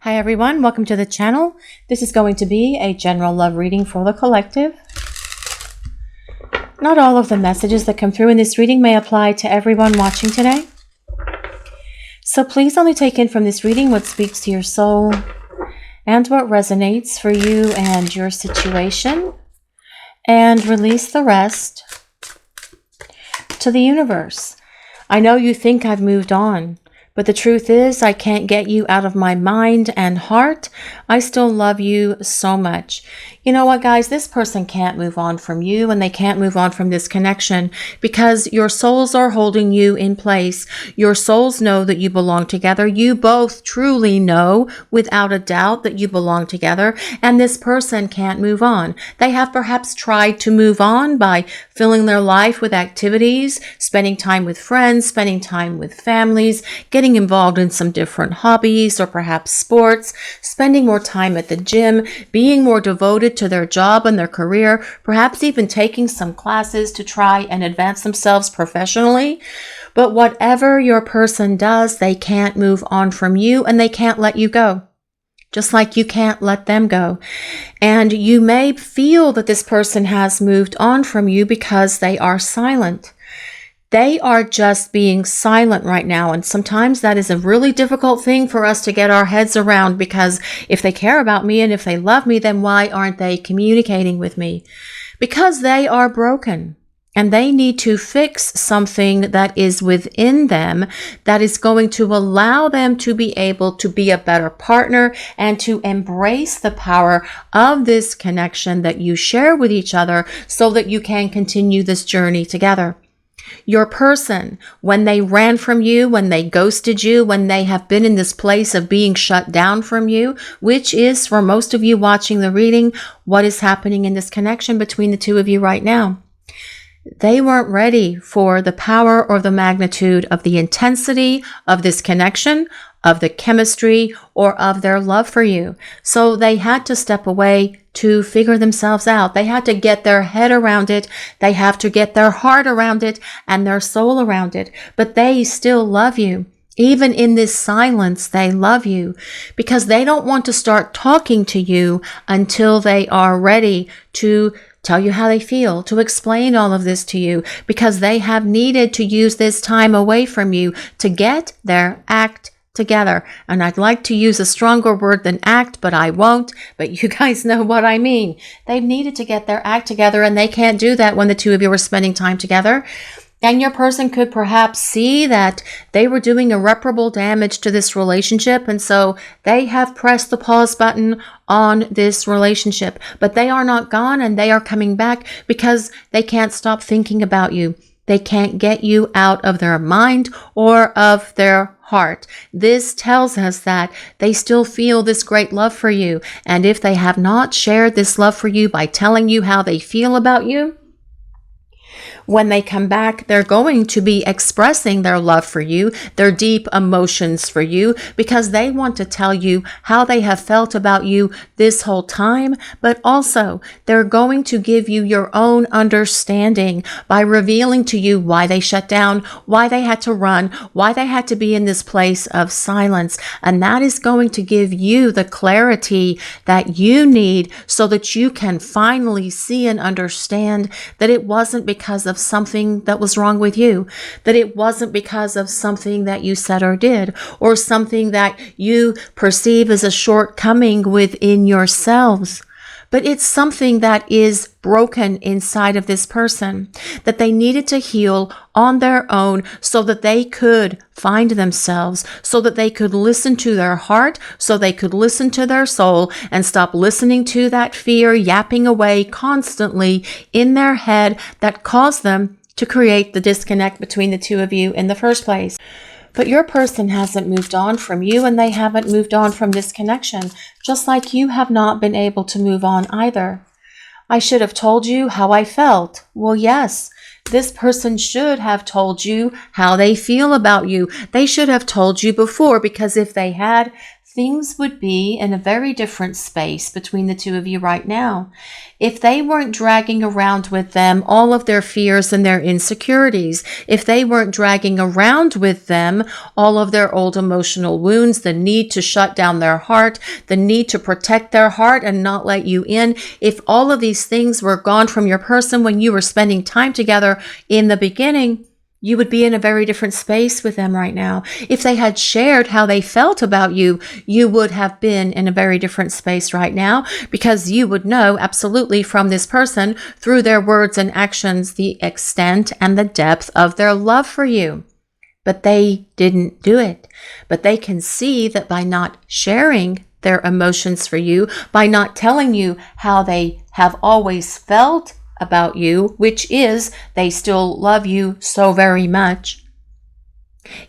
Hi everyone, welcome to the channel. This is going to be a general love reading for the collective. Not all of the messages that come through in this reading may apply to everyone watching today. So please only take in from this reading what speaks to your soul and what resonates for you and your situation, and release the rest to the universe. I know you think I've moved on, but the truth is I can't get you out of my mind and heart. I still love you so much. You know what, guys? This person can't move on from you, and they can't move on from this connection because your souls are holding you in place. Your souls know that you belong together. You both truly know without a doubt that you belong together, and this person can't move on. They have perhaps tried to move on by filling their life with activities, spending time with friends, spending time with families, getting involved in some different hobbies or perhaps sports, spending more time at the gym, being more devoted to their job and their career, perhaps even taking some classes to try and advance themselves professionally. But whatever your person does, they can't move on from you, and they can't let you go. Just like you can't let them go. And you may feel that this person has moved on from you because they are silent. They are just being silent right now. And sometimes that is a really difficult thing for us to get our heads around, because if they care about me and if they love me, then why aren't they communicating with me? Because they are broken. And they need to fix something that is within them that is going to allow them to be able to be a better partner and to embrace the power of this connection that you share with each other so that you can continue this journey together. Your person, when they ran from you, when they ghosted you, when they have been in this place of being shut down from you, which is, for most of you watching the reading, what is happening in this connection between the two of you right now. They weren't ready for the power or the magnitude of the intensity of this connection, of the chemistry, or of their love for you. So they had to step away to figure themselves out. They had to get their head around it. They have to get their heart around it and their soul around it. But they still love you. Even in this silence, they love you because they don't want to start talking to you until they are ready to tell you how they feel, to explain all of this to you, because they have needed to use this time away from you to get their act together. And I'd like to use a stronger word than act, but I won't. But you guys know what I mean. They've needed to get their act together, and they can't do that when the two of you are spending time together. And your person could perhaps see that they were doing irreparable damage to this relationship. And so they have pressed the pause button on this relationship. But they are not gone, and they are coming back because they can't stop thinking about you. They can't get you out of their mind or of their heart. This tells us that they still feel this great love for you. And if they have not shared this love for you by telling you how they feel about you, when they come back, they're going to be expressing their love for you, their deep emotions for you, because they want to tell you how they have felt about you this whole time. But also, they're going to give you your own understanding by revealing to you why they shut down, why they had to run, why they had to be in this place of silence. And that is going to give you the clarity that you need so that you can finally see and understand that it wasn't because of something that was wrong with you, that it wasn't because of something that you said or did, or something that you perceive as a shortcoming within yourselves. But it's something that is broken inside of this person that they needed to heal on their own so that they could find themselves, so that they could listen to their heart, so they could listen to their soul and stop listening to that fear yapping away constantly in their head that caused them to create the disconnect between the two of you in the first place. But your person hasn't moved on from you, and they haven't moved on from this connection, just like you have not been able to move on either. I should have told you how I felt. Well, yes, this person should have told you how they feel about you. They should have told you before, because if they had, things would be in a very different space between the two of you right now. If they weren't dragging around with them all of their fears and their insecurities, if they weren't dragging around with them all of their old emotional wounds, the need to shut down their heart, the need to protect their heart and not let you in, if all of these things were gone from your person when you were spending time together in the beginning, you would be in a very different space with them right now. If they had shared how they felt about you, you would have been in a very different space right now, because you would know absolutely from this person, through their words and actions, the extent and the depth of their love for you. But they didn't do it. But they can see that by not sharing their emotions for you, by not telling you how they have always felt about you, which is they still love you so very much.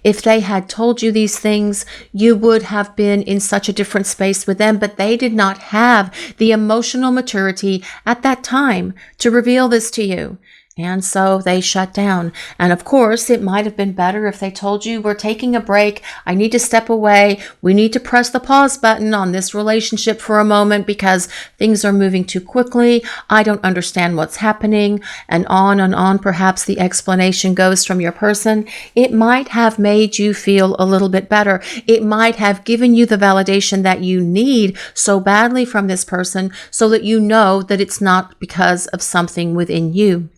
If they had told you these things, you would have been in such a different space with them, but they did not have the emotional maturity at that time to reveal this to you. And so they shut down. And of course, it might have been better if they told you, we're taking a break. I need to step away. We need to press the pause button on this relationship for a moment because things are moving too quickly. I don't understand what's happening. And on perhaps the explanation goes from your person. It might have made you feel a little bit better. It might have given you the validation that you need so badly from this person so that you know that it's not because of something within you.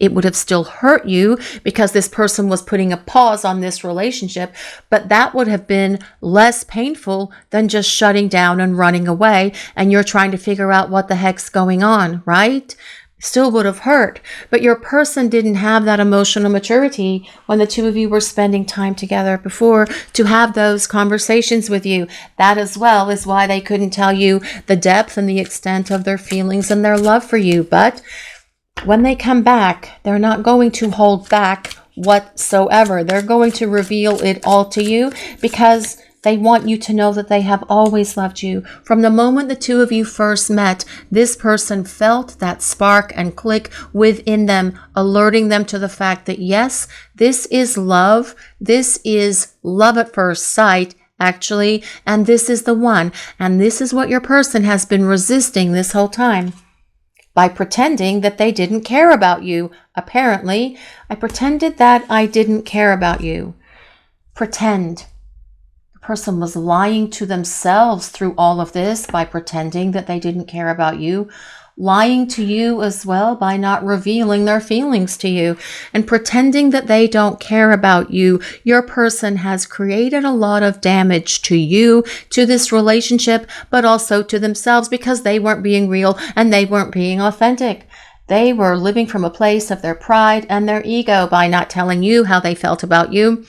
It would have still hurt you because this person was putting a pause on this relationship, but that would have been less painful than just shutting down and running away, and you're trying to figure out what the heck's going on, right? Still would have hurt, but your person didn't have that emotional maturity when the two of you were spending time together before to have those conversations with you. That as well is why they couldn't tell you the depth and the extent of their feelings and their love for you. But when they come back, they're not going to hold back whatsoever. They're going to reveal it all to you because they want you to know that they have always loved you. From the moment the two of you first met, this person felt that spark and click within them, alerting them to the fact that yes, this is love. This is love at first sight, actually, and this is the one. And this is what your person has been resisting this whole time. By pretending that they didn't care about you. Apparently, I pretended that I didn't care about you. Pretend. The person was lying to themselves through all of this by pretending that they didn't care about you. Lying to you as well by not revealing their feelings to you and pretending that they don't care about you. Your person has created a lot of damage to you, to this relationship, but also to themselves because they weren't being real and they weren't being authentic. They were living from a place of their pride and their ego by not telling you how they felt about you.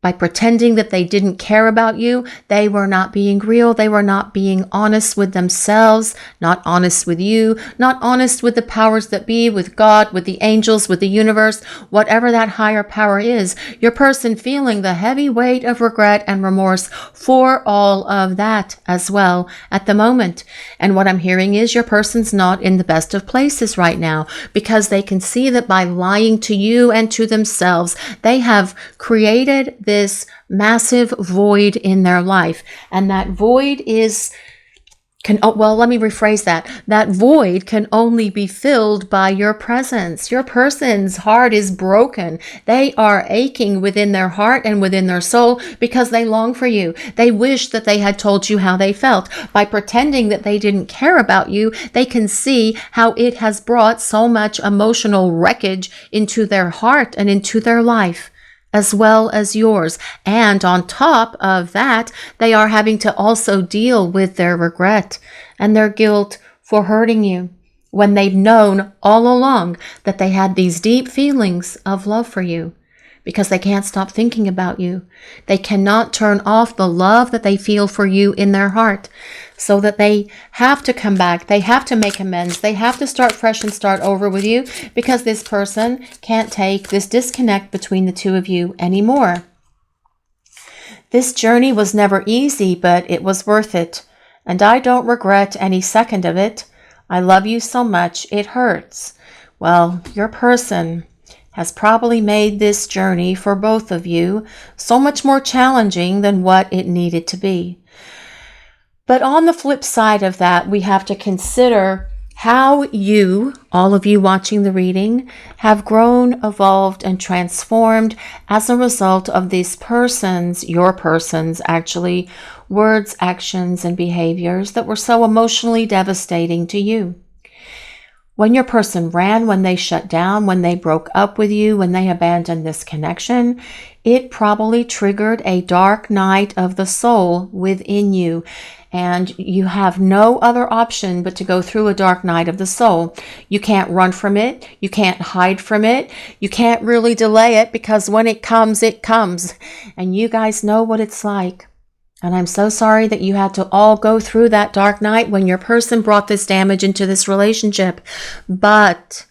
By pretending that they didn't care about you, they were not being real. They were not being honest with themselves, not honest with you, not honest with the powers that be, with God, with the angels, with the universe, whatever that higher power is. Your person feeling the heavy weight of regret and remorse for all of that as well at the moment. And what I'm hearing is your person's not in the best of places right now because they can see that by lying to you and to themselves, they have created this massive void in their life. And that void let me rephrase that. That void can only be filled by your presence. Your person's heart is broken. They are aching within their heart and within their soul because they long for you. They wish that they had told you how they felt. By pretending that they didn't care about you, they can see how it has brought so much emotional wreckage into their heart and into their life, as well as yours. And on top of that, they are having to also deal with their regret and their guilt for hurting you when they've known all along that they had these deep feelings of love for you because they can't stop thinking about you. They cannot turn off the love that they feel for you in their heart, so that they have to come back. They have to make amends. They have to start fresh and start over with you because this person can't take this disconnect between the two of you anymore. This journey was never easy, but it was worth it. And I don't regret any second of it. I love you so much, it hurts. Well, your person has probably made this journey for both of you so much more challenging than what it needed to be. But on the flip side of that, we have to consider how you, all of you watching the reading, have grown, evolved, and transformed as a result of this person's, your person's actually, words, actions, and behaviors that were so emotionally devastating to you. When your person ran, when they shut down, when they broke up with you, when they abandoned this connection, it probably triggered a dark night of the soul within you. And you have no other option but to go through a dark night of the soul. You can't run from it. You can't hide from it. You can't really delay it, because when it comes, it comes. And you guys know what it's like. And I'm so sorry that you had to all go through that dark night when your person brought this damage into this relationship. But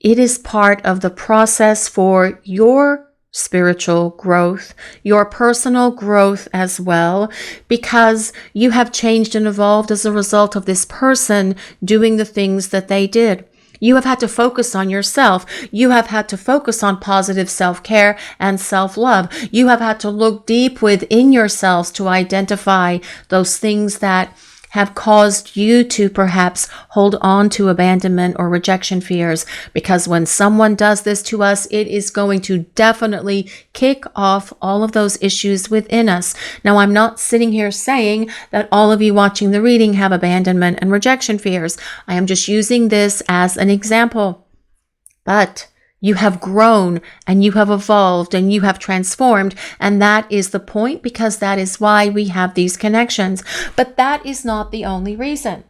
it is part of the process for your spiritual growth, your personal growth as well, because you have changed and evolved as a result of this person doing the things that they did. You have had to focus on yourself. You have had to focus on positive self-care and self-love. You have had to look deep within yourselves to identify those things that have caused you to perhaps hold on to abandonment or rejection fears. Because when someone does this to us, it is going to definitely kick off all of those issues within us. Now, I'm not sitting here saying that all of you watching the reading have abandonment and rejection fears. I am just using this as an example. But you have grown and you have evolved and you have transformed. And that is the point, because that is why we have these connections. But that is not the only reason.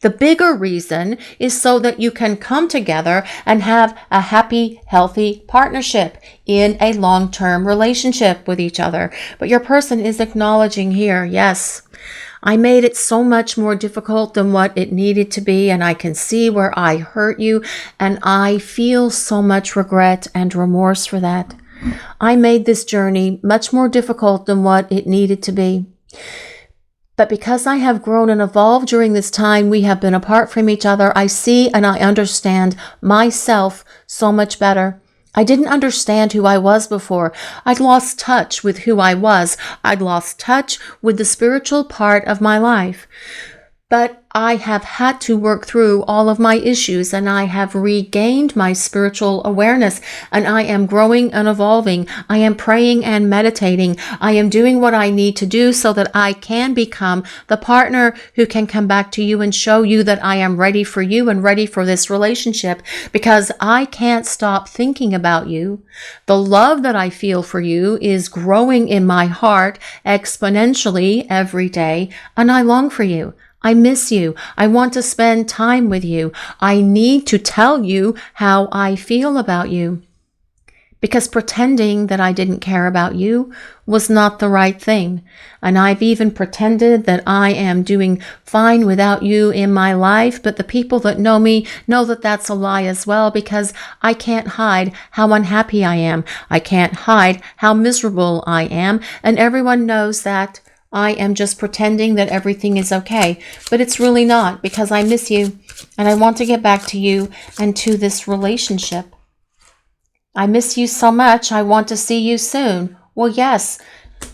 The bigger reason is so that you can come together and have a happy, healthy partnership in a long-term relationship with each other. But your person is acknowledging here, yes, I made it so much more difficult than what it needed to be, and I can see where I hurt you, and I feel so much regret and remorse for that. I made this journey much more difficult than what it needed to be. But because I have grown and evolved during this time we have been apart from each other, I see and I understand myself so much better. I didn't understand who I was before. I'd lost touch with who I was. I'd lost touch with the spiritual part of my life. But I have had to work through all of my issues, and I have regained my spiritual awareness, and I am growing and evolving. I am praying and meditating. I am doing what I need to do so that I can become the partner who can come back to you and show you that I am ready for you and ready for this relationship, because I can't stop thinking about you. The love that I feel for you is growing in my heart exponentially every day, and I long for you. I miss you. I want to spend time with you. I need to tell you how I feel about you. Because pretending that I didn't care about you was not the right thing. And I've even pretended that I am doing fine without you in my life. But the people that know me know that that's a lie as well, because I can't hide how unhappy I am. I can't hide how miserable I am. And everyone knows that I am just pretending that everything is okay, but it's really not, because I miss you and I want to get back to you and to this relationship. I miss you so much. I want to see you soon. Well, yes,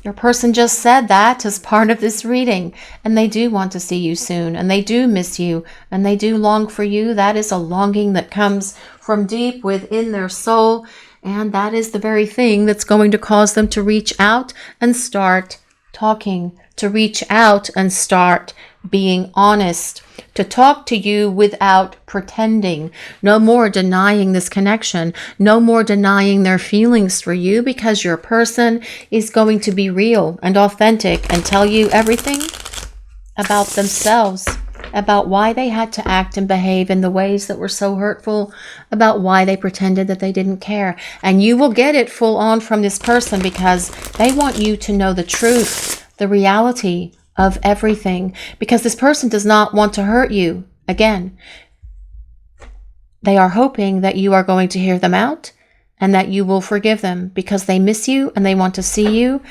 your person just said that as part of this reading, and they do want to see you soon, and they do miss you, and they do long for you. That is a longing that comes from deep within their soul, and that is the very thing that's going to cause them to reach out and start talking, to reach out and start being honest, to talk to you without pretending. No more denying this connection, no more denying their feelings for you, because your person is going to be real and authentic and tell you everything about themselves, about why they had to act and behave in the ways that were so hurtful, about why they pretended that they didn't care. And you will get it full on from this person, because they want you to know the truth, the reality of everything, because this person does not want to hurt you again. They are hoping that you are going to hear them out and that you will forgive them, because they miss you and they want to see you,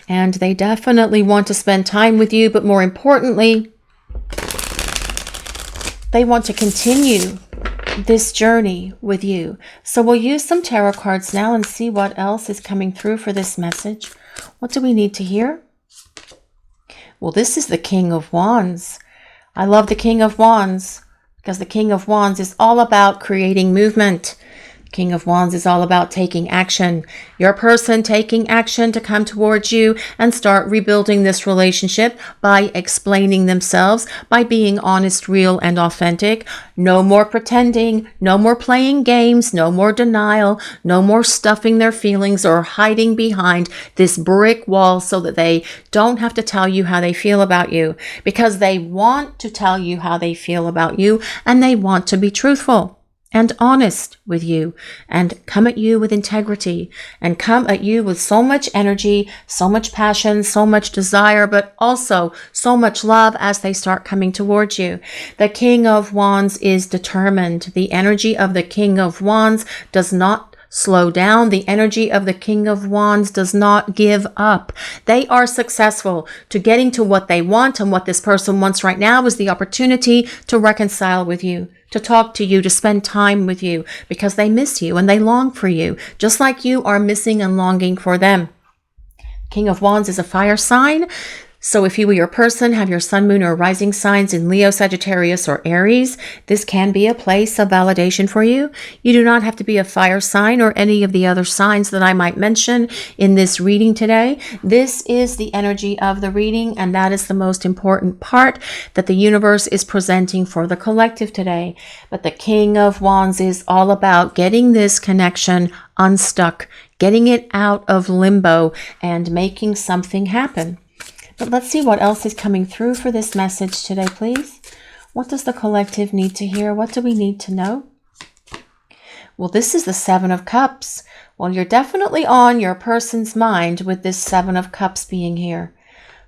and they definitely want to spend time with you. But more importantly, they want to continue this journey with you. So we'll use some tarot cards now and see what else is coming through for this message. What do we need to hear? Well, this is the King of Wands. I love the King of Wands because the King of Wands is all about creating movement. King of Wands is all about taking action. Your person taking action to come towards you and start rebuilding this relationship by explaining themselves, by being honest, real, and authentic. No more pretending, no more playing games, no more denial, no more stuffing their feelings or hiding behind this brick wall so that they don't have to tell you how they feel about you, because they want to tell you how they feel about you and they want to be truthful and honest with you and come at you with integrity and come at you with so much energy, so much passion, so much desire, but also so much love as they start coming towards you. The King of Wands is determined. The energy of the King of Wands does not slow down. The energy of the King of Wands does not give up. They are successful to getting to what they want, and what this person wants right now is the opportunity to reconcile with you, to talk to you, to spend time with you, because they miss you and they long for you, just like you are missing and longing for them. King of Wands is a fire sign. So if you or your person have your sun, moon, or rising signs in Leo, Sagittarius, or Aries, this can be a place of validation for you. You do not have to be a fire sign or any of the other signs that I might mention in this reading today. This is the energy of the reading, and that is the most important part that the universe is presenting for the collective today. But the King of Wands is all about getting this connection unstuck, getting it out of limbo, and making something happen. But let's see what else is coming through for this message today, please. What does the collective need to hear? What do we need to know? Well, this is the Seven of Cups. Well, you're definitely on your person's mind with this Seven of Cups being here.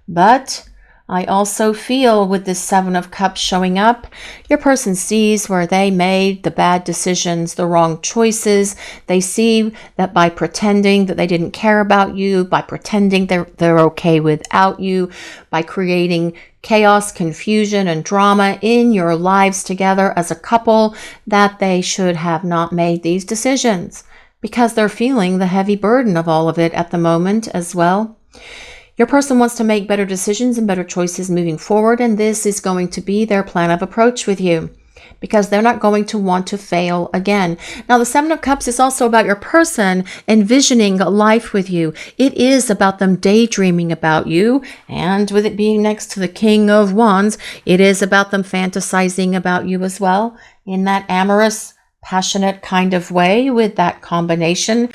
But I also feel with this Seven of Cups showing up, your person sees where they made the bad decisions, the wrong choices. They see that by pretending that they didn't care about you, by pretending they're okay without you, by creating chaos, confusion, and drama in your lives together as a couple, that they should have not made these decisions, because they're feeling the heavy burden of all of it at the moment as well. Your person wants to make better decisions and better choices moving forward, and this is going to be their plan of approach with you, because they're not going to want to fail again. Now, the Seven of Cups is also about your person envisioning life with you. It is about them daydreaming about you, and with it being next to the King of Wands, it is about them fantasizing about you as well, in that amorous, passionate kind of way with that combination.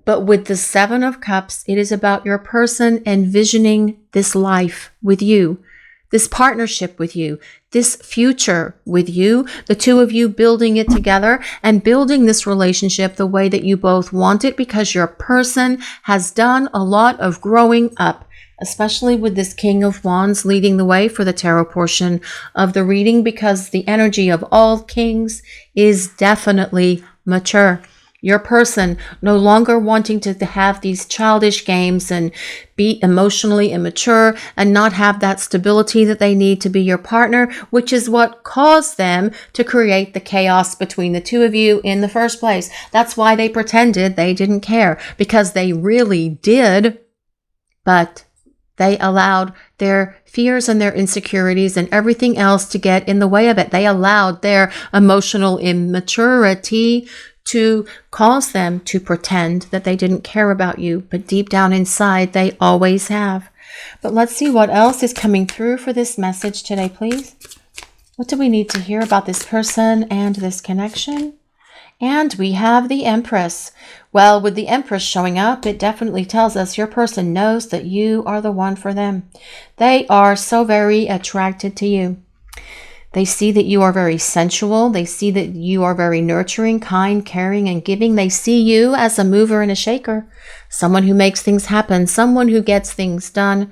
But with the Seven of Cups, it is about your person envisioning this life with you, this partnership with you, this future with you, the two of you building it together and building this relationship the way that you both want it, because your person has done a lot of growing up, especially with this King of Wands leading the way for the tarot portion of the reading, because the energy of all kings is definitely mature. Your person no longer wanting to have these childish games and be emotionally immature and not have that stability that they need to be your partner, which is what caused them to create the chaos between the two of you in the first place. That's why they pretended they didn't care, because they really did, but they allowed their fears and their insecurities and everything else to get in the way of it. They allowed their emotional immaturity to cause them to pretend that they didn't care about you, but deep down inside, they always have. But let's see what else is coming through for this message today, please. What do we need to hear about this person and this connection? And we have the Empress. Well, with the Empress showing up, it definitely tells us your person knows that you are the one for them. They are so very attracted to you. They see that you are very sensual. They see that you are very nurturing, kind, caring, and giving. They see you as a mover and a shaker, someone who makes things happen, someone who gets things done.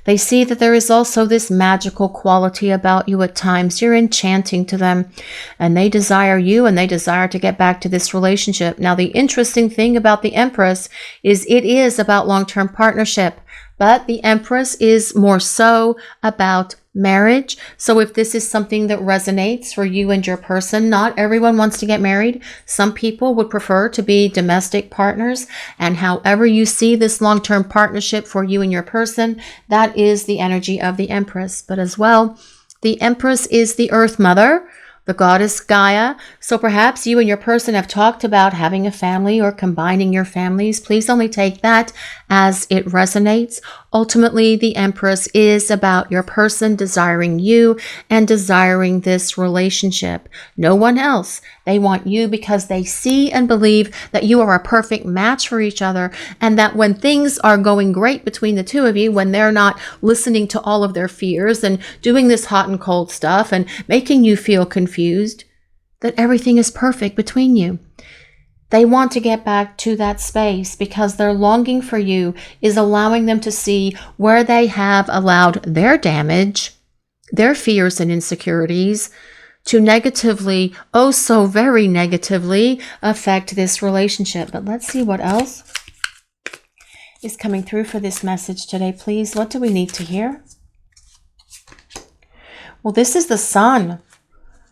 They see that there is also this magical quality about you at times. You're enchanting to them, and they desire you, and they desire to get back to this relationship. Now, the interesting thing about the Empress is it is about long-term partnership, but the Empress is more so about marriage. So if this is something that resonates for you and your person, not everyone wants to get married. Some people would prefer to be domestic partners. And however you see this long-term partnership for you and your person, that is the energy of the Empress. But as well, the Empress is the Earth Mother, the goddess Gaia. So perhaps you and your person have talked about having a family or combining your families. Please only take that as it resonates. Ultimately, the Empress is about your person desiring you and desiring this relationship. No one else. They want you because they see and believe that you are a perfect match for each other, and that when things are going great between the two of you, when they're not listening to all of their fears and doing this hot and cold stuff and making you feel confused, that everything is perfect between you. They want to get back to that space because their longing for you is allowing them to see where they have allowed their damage, their fears and insecurities to negatively, oh so very negatively, affect this relationship. But let's see what else is coming through for this message today, please. What do we need to hear? Well, this is the Sun.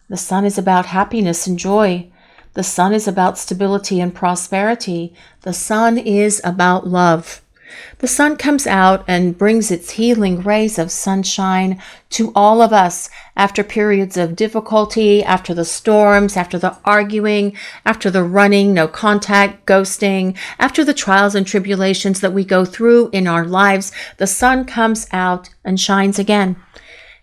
The Sun is about happiness and joy. The Sun is about stability and prosperity. The Sun is about love. The Sun comes out and brings its healing rays of sunshine to all of us after periods of difficulty, after the storms, after the arguing, after the running, no contact, ghosting, after the trials and tribulations that we go through in our lives. The Sun comes out and shines again.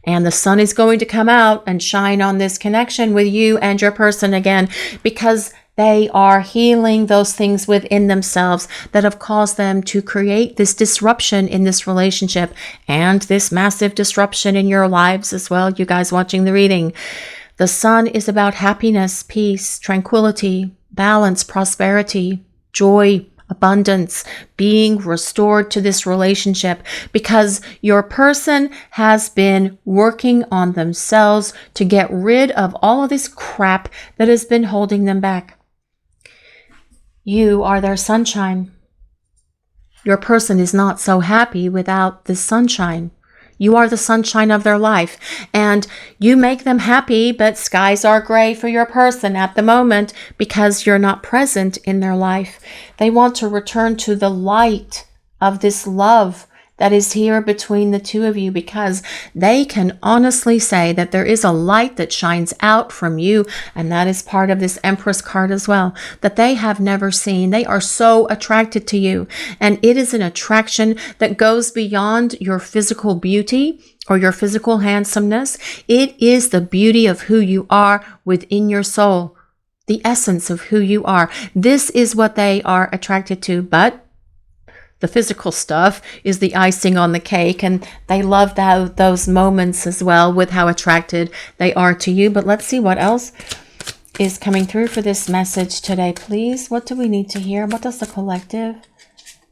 And the Sun is going to come out and shine on this connection with you and your person again, because they are healing those things within themselves that have caused them to create this disruption in this relationship and this massive disruption in your lives as well, you guys watching the reading. The Sun is about happiness, peace, tranquility, balance, prosperity, joy, abundance, being restored to this relationship, because your person has been working on themselves to get rid of all of this crap that has been holding them back. You are their sunshine. Your person is not so happy without this sunshine. You are the sunshine of their life, and you make them happy, but skies are gray for your person at the moment because you're not present in their life. They want to return to the light of this love that is here between the two of you, because they can honestly say that there is a light that shines out from you, and that is part of this Empress card as well, that they have never seen. They are so attracted to you, and it is an attraction that goes beyond your physical beauty or your physical handsomeness. It is the beauty of who you are within your soul, the essence of who you are. This is what they are attracted to, but the physical stuff is the icing on the cake, and they love those moments as well with how attracted they are to you. But let's see what else is coming through for this message today, please. What do we need to hear? What does the collective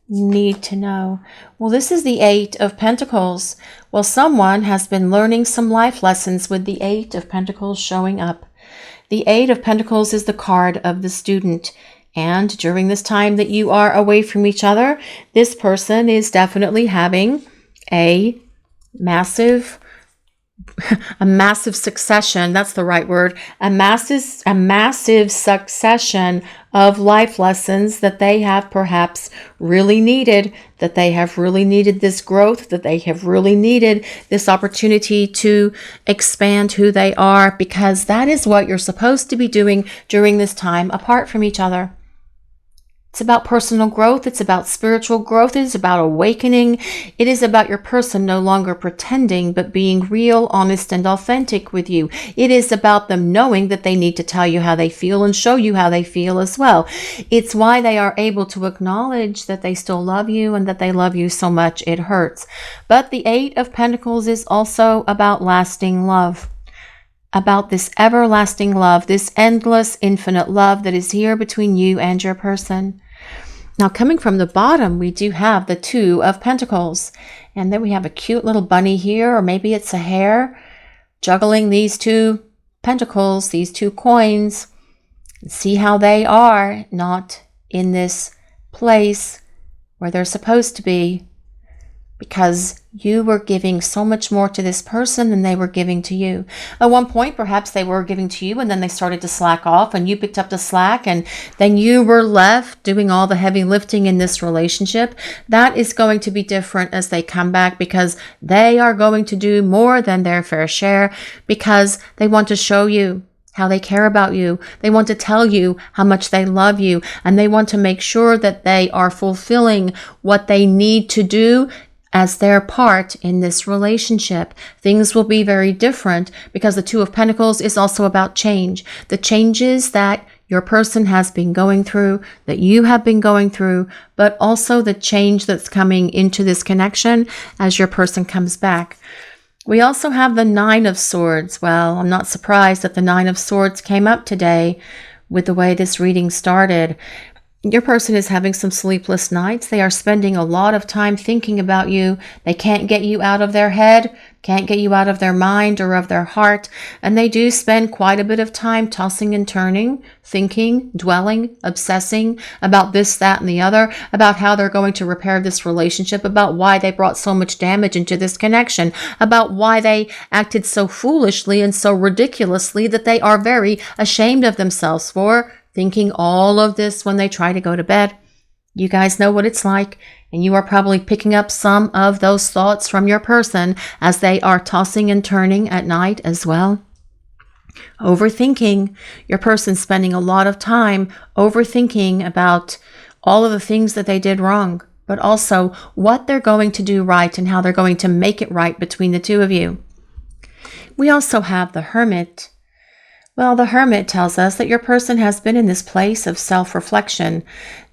need to know? Well, this is the Eight of Pentacles. Well, someone has been learning some life lessons with the Eight of Pentacles showing up. The Eight of Pentacles is the card of the student. And during this time that you are away from each other, this person is definitely having a massive succession. That's the right word. A massive succession of life lessons that they have perhaps really needed, that they have really needed this growth, that they have really needed this opportunity to expand who they are, because that is what you're supposed to be doing during this time apart from each other. It's about personal growth. It's about spiritual growth. It is about awakening. It is about your person no longer pretending, but being real, honest, and authentic with you. It is about them knowing that they need to tell you how they feel and show you how they feel as well. It's why they are able to acknowledge that they still love you and that they love you so much it hurts. But the Eight of Pentacles is also about lasting love. About this everlasting love, this endless, infinite love that is here between you and your person. Now, coming from the bottom, we do have the Two of Pentacles. And then we have a cute little bunny here, or maybe it's a hare, juggling these two pentacles, these two coins. See how they are not in this place where they're supposed to be, because you were giving so much more to this person than they were giving to you. At one point, perhaps they were giving to you and then they started to slack off and you picked up the slack and then you were left doing all the heavy lifting in this relationship. That is going to be different as they come back, because they are going to do more than their fair share, because they want to show you how they care about you. They want to tell you how much they love you, and they want to make sure that they are fulfilling what they need to do as their part in this relationship. Things will be very different because the Two of Pentacles is also about change. The changes that your person has been going through, that you have been going through, but also the change that's coming into this connection as your person comes back. We also have the Nine of Swords. Well, I'm not surprised that the Nine of Swords came up today with the way this reading started. Your person is having some sleepless nights. They are spending a lot of time thinking about you. They can't get you out of their head, can't get you out of their mind or of their heart. And they do spend quite a bit of time tossing and turning, thinking, dwelling, obsessing about this, that, and the other, about how they're going to repair this relationship, about why they brought so much damage into this connection, about why they acted so foolishly and so ridiculously that they are very ashamed of themselves for thinking all of this when they try to go to bed. You guys know what it's like, and you are probably picking up some of those thoughts from your person as they are tossing and turning at night as well. Overthinking. Your person spending a lot of time overthinking about all of the things that they did wrong, but also what they're going to do right and how they're going to make it right between the two of you. We also have the Hermit. Well, the Hermit tells us that your person has been in this place of self-reflection.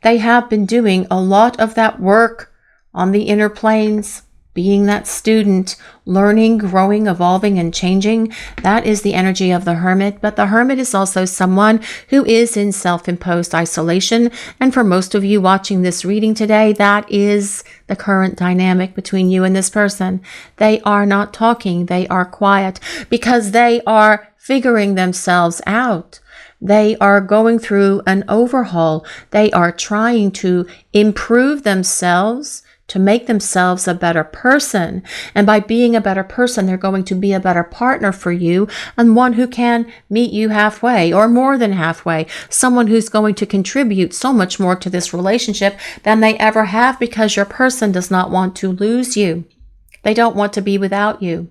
They have been doing a lot of that work on the inner planes, being that student, learning, growing, evolving, and changing. That is the energy of the Hermit. But the Hermit is also someone who is in self-imposed isolation. And for most of you watching this reading today, that is the current dynamic between you and this person. They are not talking. They are quiet because they are figuring themselves out. They are going through an overhaul. They are trying to improve themselves, to make themselves a better person. And by being a better person, they're going to be a better partner for you, and one who can meet you halfway or more than halfway. Someone who's going to contribute so much more to this relationship than they ever have, because your person does not want to lose you. They don't want to be without you.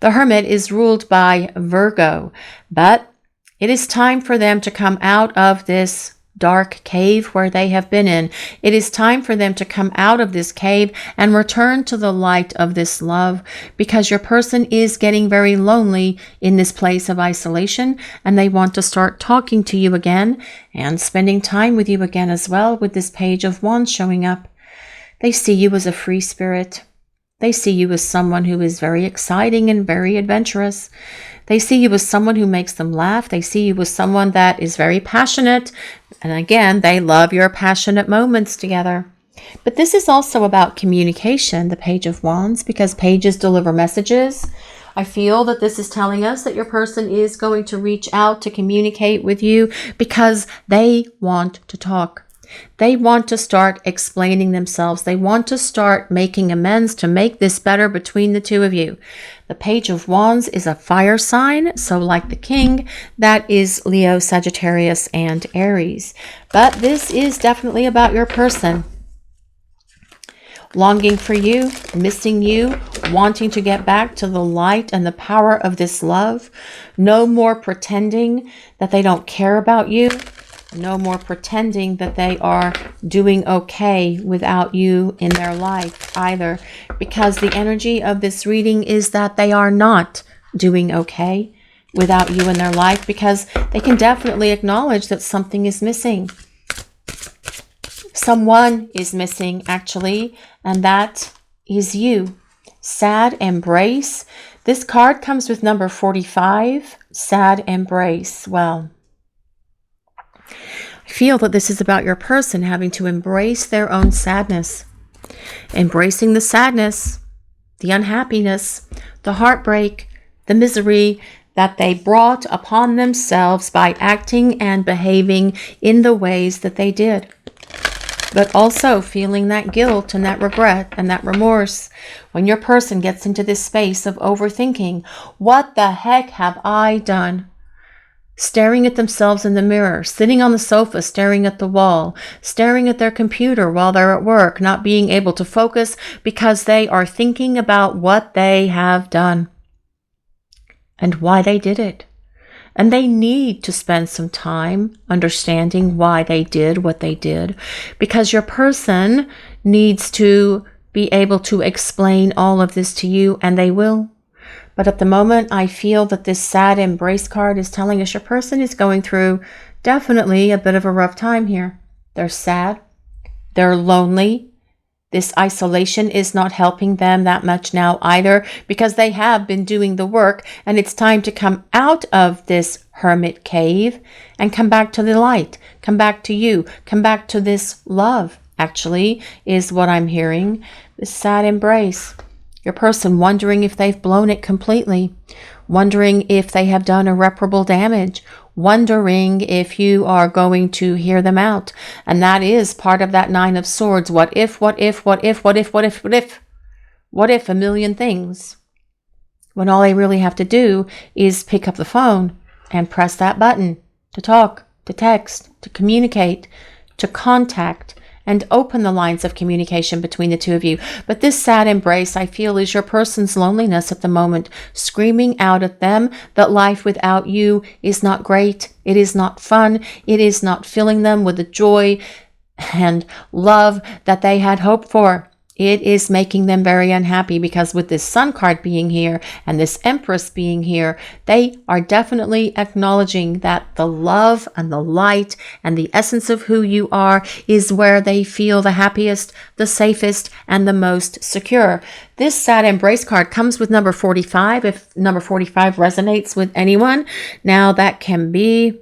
The Hermit is ruled by Virgo, but it is time for them to come out of this dark cave where they have been in. It is time for them to come out of this cave and return to the light of this love, because your person is getting very lonely in this place of isolation, and they want to start talking to you again and spending time with you again as well, with this Page of Wands showing up. They see you as a free spirit. They see you as someone who is very exciting and very adventurous. They see you as someone who makes them laugh. They see you as someone that is very passionate. And again, they love your passionate moments together. But this is also about communication, the Page of Wands, because pages deliver messages. I feel that this is telling us that your person is going to reach out to communicate with you because they want to talk. They want to start explaining themselves. They want to start making amends to make this better between the two of you. The Page of Wands is a fire sign, so like the King, that is Leo, Sagittarius, and Aries. But this is definitely about your person. Longing for you, missing you, wanting to get back to the light and the power of this love. No more pretending that they don't care about you. No more pretending that they are doing okay without you in their life either, because the energy of this reading is that they are not doing okay without you in their life, because they can definitely acknowledge that something is missing. Someone is missing, actually, and that is you. Sad embrace. This card comes with number 45, sad embrace. Well, I feel that this is about your person having to embrace their own sadness. Embracing the sadness, the unhappiness, the heartbreak, the misery that they brought upon themselves by acting and behaving in the ways that they did. but also feeling that guilt and that regret and that remorse when your person gets into this space of overthinking. What the heck have I done? Staring at themselves in the mirror, sitting on the sofa, staring at the wall, staring at their computer while they're at work, not being able to focus because they are thinking about what they have done and why they did it. And they need to spend some time understanding why they did what they did, because your person needs to be able to explain all of this to you, and they will. But at the moment, I feel that this sad embrace card is telling us your person is going through definitely a bit of a rough time here. They're sad. They're lonely. This isolation is not helping them that much now either, because they have been doing the work, and it's time to come out of this hermit cave and come back to the light, come back to you, come back to this love, actually, is what I'm hearing. This sad embrace. Your person wondering if they've blown it completely, wondering if they have done irreparable damage, wondering if you are going to hear them out. And that is part of that Nine of Swords. What if, what if, what if, what if, what if, what if? What if a million things? When all they really have to do is pick up the phone and press that button to talk, to text, to communicate, to contact, and open the lines of communication between the two of you. But this sad embrace, I feel, is your person's loneliness at the moment, screaming out at them that life without you is not great, it is not fun, it is not filling them with the joy and love that they had hoped for. It is making them very unhappy, because with this Sun card being here and this Empress being here, they are definitely acknowledging that the love and the light and the essence of who you are is where they feel the happiest, the safest, and the most secure. This sad embrace card comes with number 45. If number 45 resonates with anyone, now that can be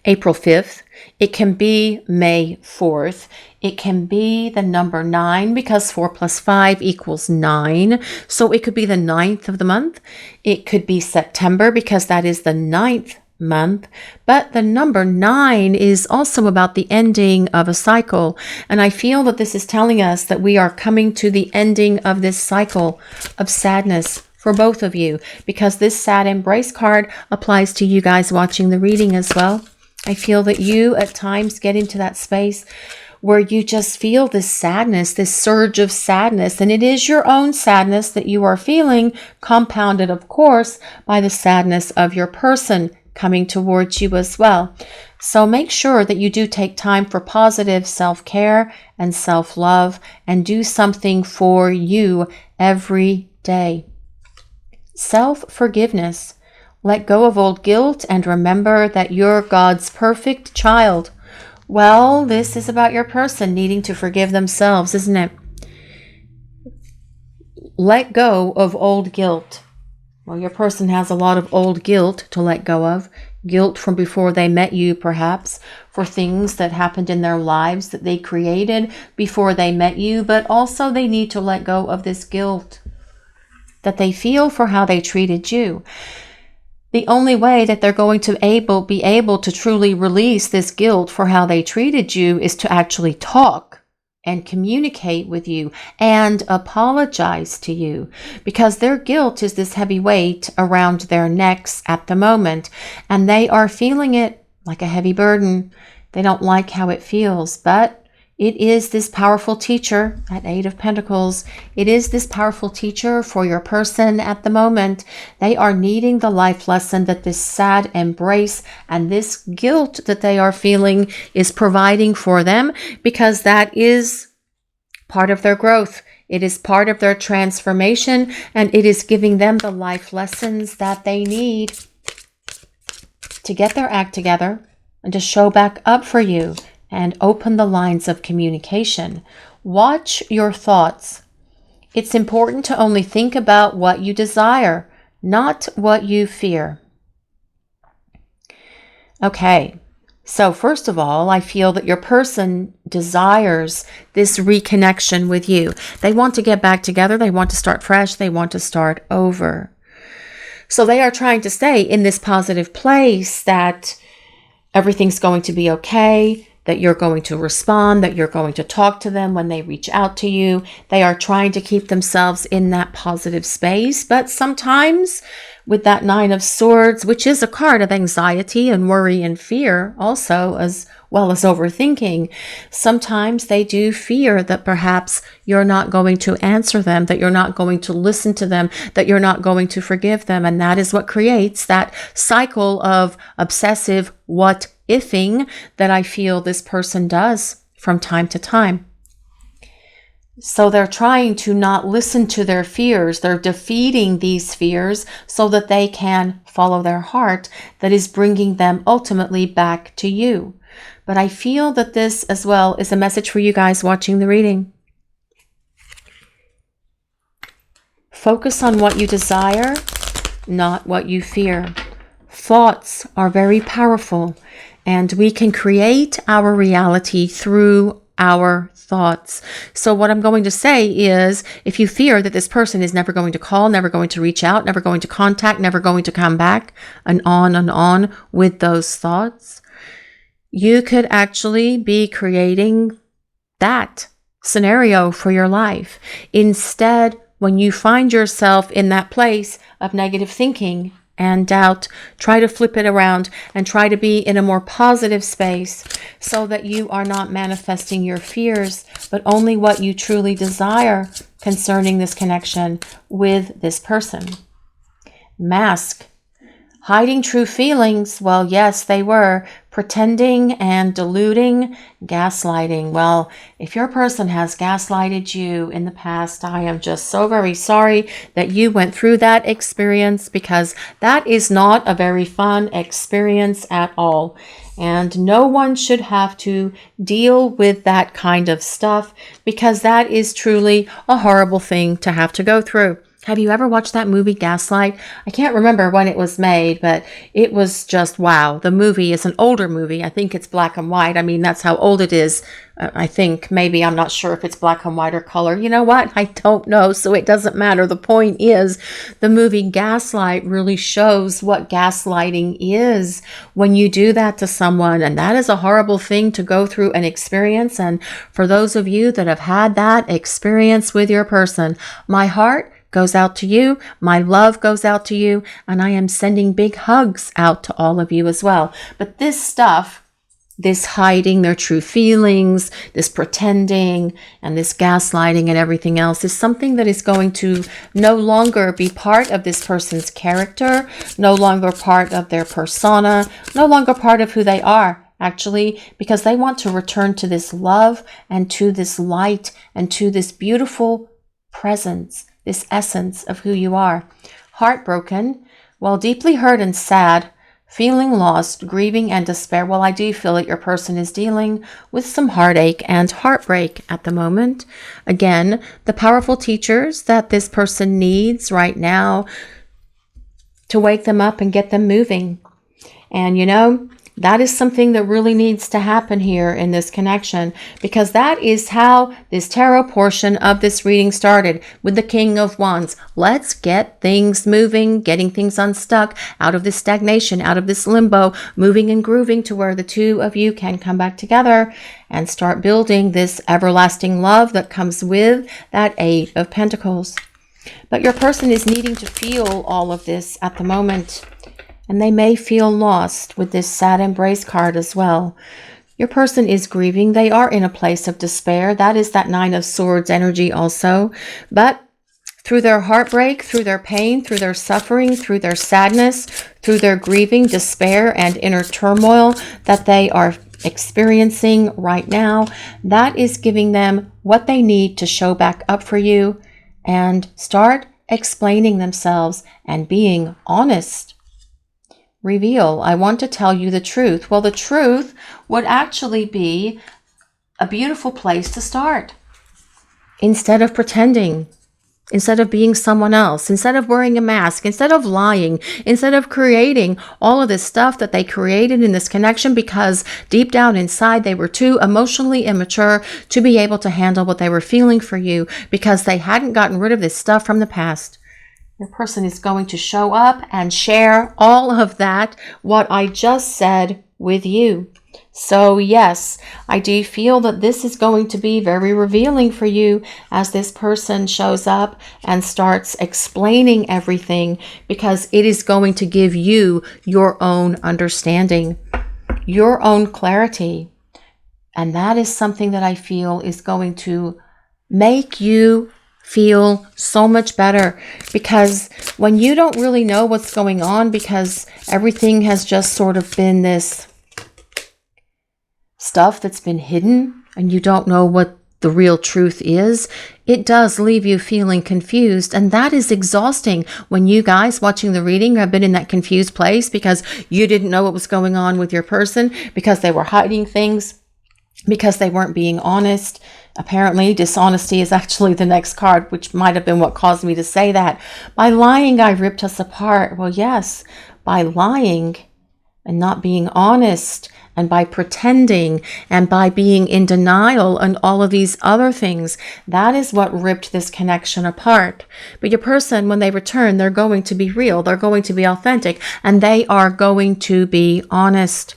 April 5th. It can be May 4th. It can be the number 9, because 4 plus 5 equals 9. So it could be the 9th of the month. It could be September, because that is the 9th month. But the number 9 is also about the ending of a cycle. And I feel that this is telling us that we are coming to the ending of this cycle of sadness for both of you, because this sad embrace card applies to you guys watching the reading as well. I feel that you at times get into that space where you just feel this sadness, this surge of sadness, and it is your own sadness that you are feeling, compounded, of course, by the sadness of your person coming towards you as well. So make sure that you do take time for positive self-care and self-love, and do something for you every day. Self-forgiveness. Let go of old guilt and remember that you're God's perfect child. Well, this is about your person needing to forgive themselves, isn't it? Let go of old guilt. Well, your person has a lot of old guilt to let go of. Guilt from before they met you, perhaps, for things that happened in their lives that they created before they met you, but also they need to let go of this guilt that they feel for how they treated you. The only way that they're going to be able to truly release this guilt for how they treated you is to actually talk and communicate with you and apologize to you, because their guilt is this heavy weight around their necks at the moment, and they are feeling it like a heavy burden. They don't like how it feels, but it is this powerful teacher at 8 of Pentacles. It is this powerful teacher for your person at the moment. They are needing the life lesson that this sad embrace and this guilt that they are feeling is providing for them, because that is part of their growth. It is part of their transformation, and it is giving them the life lessons that they need to get their act together and to show back up for you and open the lines of communication. Watch your thoughts. It's important to only think about what you desire, not what you fear. Okay, so first of all, I feel that your person desires this reconnection with you. They want to get back together. They want to start fresh. They want to start over. So they are trying to stay in this positive place that everything's going to be okay. that you're going to respond, that you're going to talk to them when they reach out to you. They are trying to keep themselves in that positive space. But sometimes with that Nine of Swords, which is a card of anxiety and worry and fear also, as well as overthinking, sometimes they do fear that perhaps you're not going to answer them, that you're not going to listen to them, that you're not going to forgive them. And that is what creates that cycle of obsessive what-ifing that I feel this person does from time to time. So they're trying to not listen to their fears. They're defeating these fears so that they can follow their heart that is bringing them ultimately back to you. But I feel that this as well is a message for you guys watching the reading. Focus on what you desire, not what you fear. Thoughts are very powerful, and we can create our reality through our thoughts. So what I'm going to say is, if you fear that this person is never going to call, never going to reach out, never going to contact, never going to come back, and on with those thoughts, you could actually be creating that scenario for your life. Instead, when you find yourself in that place of negative thinking and doubt, try to flip it around and try to be in a more positive space so that you are not manifesting your fears, but only what you truly desire concerning this connection with this person. Mask. Hiding true feelings, well, yes, they were. Pretending and deluding, gaslighting. Well, if your person has gaslighted you in the past, I am just so very sorry that you went through that experience, because that is not a very fun experience at all. And no one should have to deal with that kind of stuff, because that is truly a horrible thing to have to go through. Have you ever watched that movie Gaslight? I can't remember when it was made, but it was just wow. The movie is an older movie. I think it's black and white. I mean, that's how old it is. I think maybe, I'm not sure if it's black and white or color. You know what? I don't know, so it doesn't matter. The point is, the movie Gaslight really shows what gaslighting is when you do that to someone. And that is a horrible thing to go through and experience. And for those of you that have had that experience with your person, my heart goes out to you. My love goes out to you. And I am sending big hugs out to all of you as well. But this stuff, this hiding their true feelings, this pretending, and this gaslighting and everything else is something that is going to no longer be part of this person's character, no longer part of their persona, no longer part of who they are. Actually, because they want to return to this love and to this light and to this beautiful presence, this essence of who you are. Heartbroken, well, deeply hurt and sad, feeling lost, grieving and despair. Well, I do feel that your person is dealing with some heartache and heartbreak at the moment. Again, the powerful teachers that this person needs right now to wake them up and get them moving. And you know, that is something that really needs to happen here in this connection, because that is how this tarot portion of this reading started, with the King of Wands. Let's get things moving, getting things unstuck, out of this stagnation, out of this limbo, moving and grooving to where the two of you can come back together and start building this everlasting love that comes with that Eight of Pentacles. But your person is needing to feel all of this at the moment. And they may feel lost with this sad embrace card as well. Your person is grieving. They are in a place of despair. That is that Nine of Swords energy also. But through their heartbreak, through their pain, through their suffering, through their sadness, through their grieving, despair, and inner turmoil that they are experiencing right now, that is giving them what they need to show back up for you and start explaining themselves and being honest. Reveal. I want to tell you the truth. Well, the truth would actually be a beautiful place to start. Instead of pretending, instead of being someone else, instead of wearing a mask, instead of lying, instead of creating all of this stuff that they created in this connection because deep down inside they were too emotionally immature to be able to handle what they were feeling for you, because they hadn't gotten rid of this stuff from the past. Your person is going to show up and share all of that, what I just said, with you. So yes, I do feel that this is going to be very revealing for you as this person shows up and starts explaining everything, because it is going to give you your own understanding, your own clarity. And that is something that I feel is going to make you feel so much better, because when you don't really know what's going on, because everything has just sort of been this stuff that's been hidden and you don't know what the real truth is, it does leave you feeling confused. And that is exhausting when you guys watching the reading have been in that confused place because you didn't know what was going on with your person, because they were hiding things, because they weren't being honest. Apparently, dishonesty is actually the next card, which might have been what caused me to say that. By lying, I ripped us apart. Well, yes, by lying and not being honest, and by pretending, and by being in denial, and all of these other things, that is what ripped this connection apart. But your person, when they return, they're going to be real, they're going to be authentic, and they are going to be honest.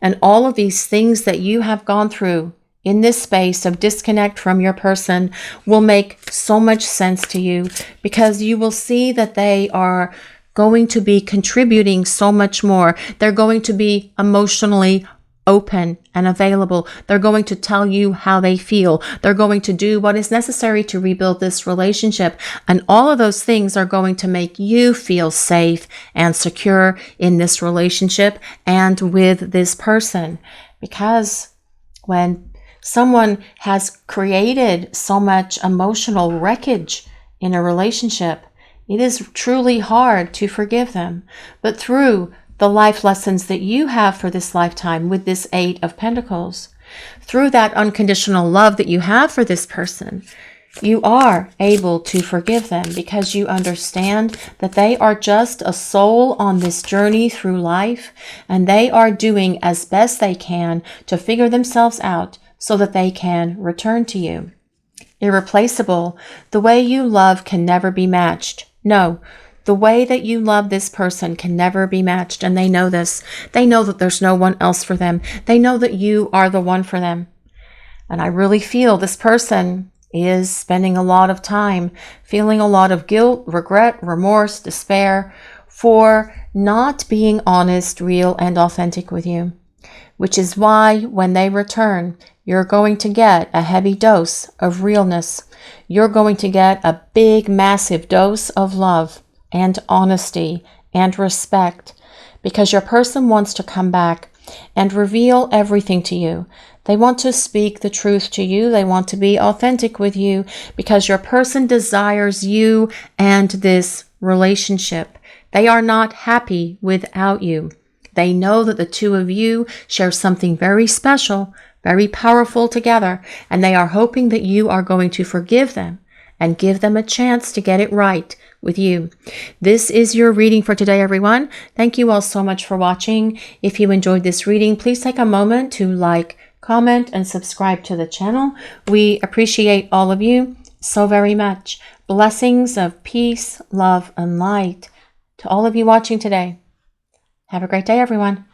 And all of these things that you have gone through in this space of disconnect from your person will make so much sense to you, because you will see that they are going to be contributing so much more. They're going to be emotionally open and available. They're going to tell you how they feel. They're going to do what is necessary to rebuild this relationship. And all of those things are going to make you feel safe and secure in this relationship and with this person. Because when someone has created so much emotional wreckage in a relationship, it is truly hard to forgive them. But through the life lessons that you have for this lifetime with this Eight of Pentacles, through that unconditional love that you have for this person, you are able to forgive them, because you understand that they are just a soul on this journey through life, and they are doing as best they can to figure themselves out so that they can return to you. Irreplaceable. The way you love can never be matched. No, the way that you love this person can never be matched, and they know this. They know that there's no one else for them. They know that you are the one for them. And I really feel this person is spending a lot of time feeling a lot of guilt, regret, remorse, despair for not being honest, real, and authentic with you. Which is why when they return, you're going to get a heavy dose of realness. You're going to get a big, massive dose of love and honesty and respect, because your person wants to come back and reveal everything to you. They want to speak the truth to you. They want to be authentic with you, because your person desires you and this relationship. They are not happy without you. They know that the two of you share something very special, very powerful together, and they are hoping that you are going to forgive them and give them a chance to get it right with you. This is your reading for today, everyone. Thank you all so much for watching. If you enjoyed this reading, please take a moment to like, comment, and subscribe to the channel. We appreciate all of you so very much. Blessings of peace, love, and light to all of you watching today. Have a great day, everyone.